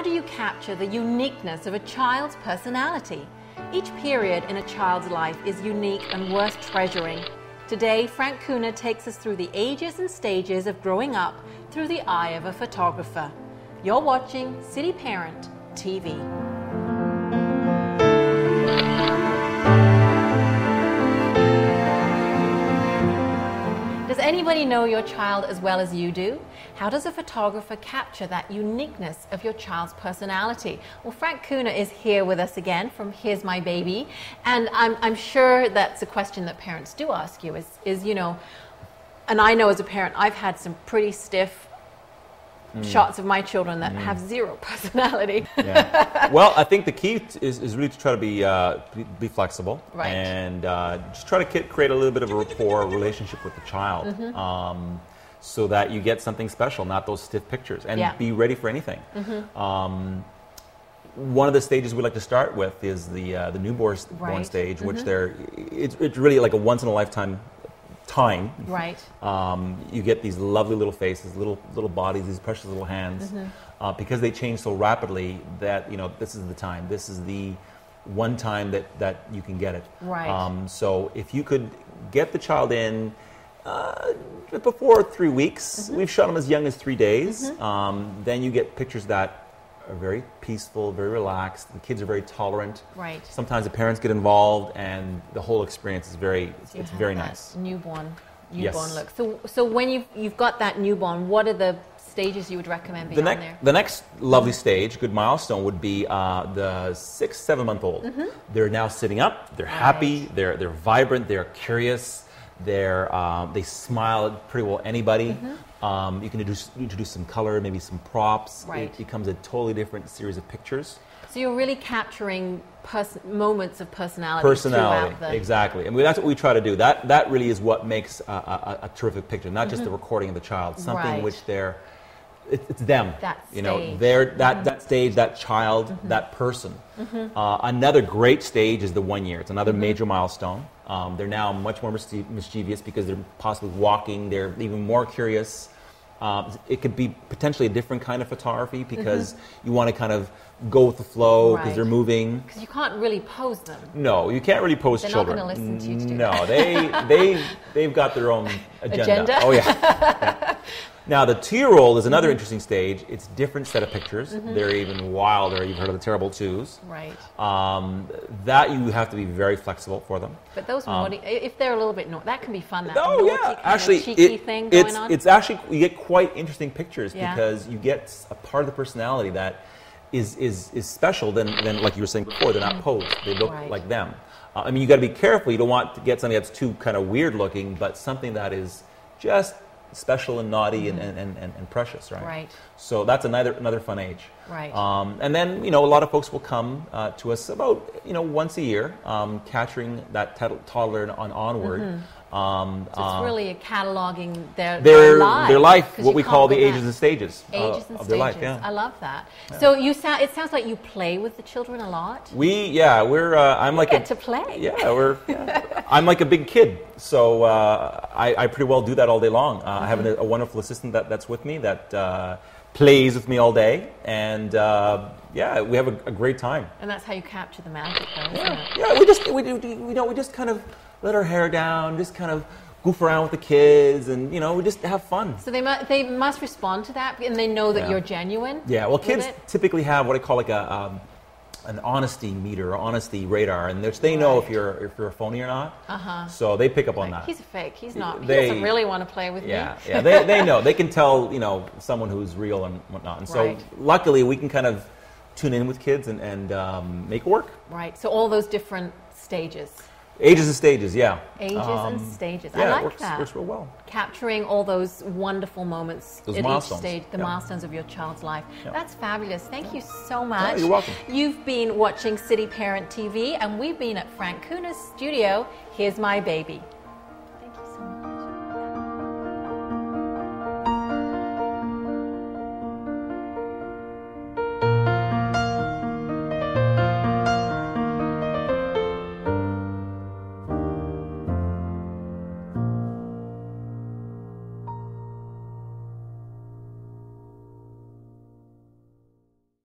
how do you capture the uniqueness of a child's personality? Each period in a child's life is unique and worth treasuring. Today, Frank Kuna takes us through the ages and stages of growing up through the eye of a photographer. You're watching City Parent TV. Does anybody know your child as well as you do? How does a photographer capture that uniqueness of your child's personality? Well, Frank Kuna is here with us again from Here's My Baby, and I'm sure that's a question that parents do ask you is, you know, and I know as a parent I've had some pretty stiff shots of my children that have zero personality. Yeah. Well, I think the key is really to try to be flexible, right, and just try to create a little bit of a rapport, relationship with the child, so that you get something special, not those stiff pictures, and be ready for anything. One of the stages we like to start with is the newborn stage, which it's really like a once in a lifetime time. Right. You get these lovely little faces, little bodies, these precious little hands, because they change so rapidly that, you know, this is the time. This is the one time that you can get it. Right. So if you could get the child in before 3 weeks, we've shot them as young as 3 days. Then you get pictures that are very peaceful, very relaxed. The kids are very tolerant. Right. Sometimes the parents get involved, and the whole experience is it's very nice. Newborn Yes. look. So when you've got that newborn, what are the stages you would recommend being on there? The next lovely stage, good milestone, would be the 6-7 month old. They're now sitting up. They're happy. They're vibrant. They're curious. They smile at pretty well anybody. You can introduce some color, maybe some props. Right. It becomes a totally different series of pictures. So you're really capturing moments of personality throughout the... Exactly. I mean, that's what we try to do. That really is what makes a terrific picture, not just the recording of the child, something in which it's them. That stage. You know, that stage, that child, that person. Another great stage is the 1 year. It's another major milestone. They're now much more mischievous because they're possibly walking. They're even more curious. It could be potentially a different kind of photography because you want to kind of go with the flow because they're moving. Because you can't really pose them. No, you can't really pose children. They're not going to listen to you. No, they've got their own agenda. Oh yeah. Now the 2-year-old is another interesting stage. It's a different set of pictures. They're even wilder. You've heard of the Terrible Twos. Right. That you have to be very flexible for them. But those naughty, if they're a little bit naughty, that can be fun. That actually, cheeky thing going on. It's actually, you get quite interesting pictures because you get a part of the personality that is special than like you were saying before. They're not posed. They look like them. I mean, you got to be careful. You don't want to get something that's too kind of weird looking, but something that is just special and naughty and precious, right? Right. So that's another fun age. Right. And then, you know, a lot of folks will come to us about, you know, once a year, capturing that toddler onward. So it's really a cataloging their life, what we call the ages and stages of their life. Yeah. I love that. Yeah. So it sounds like you play with the children a lot. I'm like get to play. Yeah, I'm like a big kid, so I pretty well do that all day long. I have a wonderful assistant that's with me that plays with me all day, and we have a great time. And that's how you capture the magic, though, isn't it? Yeah, we just kind of let our hair down, just kind of goof around with the kids, and, you know, we just have fun. So they must respond to that, and they know that you're genuine. Yeah, well, kids typically have what I call like an honesty meter or honesty radar, and they know if you're a phony or not. So they pick up on that. He's a fake. He's not. He doesn't really want to play with me. Yeah. They know. They can tell, you know, someone who's real and whatnot. And so luckily we can kind of tune in with kids and make it work. Right. So all those different stages. Ages and stages, yeah. Ages and stages. Yeah, I like that. Works real well. Capturing all those wonderful moments at each stage, the milestones of your child's life. That's fabulous. Thank you so much. You're welcome. You've been watching City Parent TV, and we've been at Frank Kuna's studio. Here's My Baby.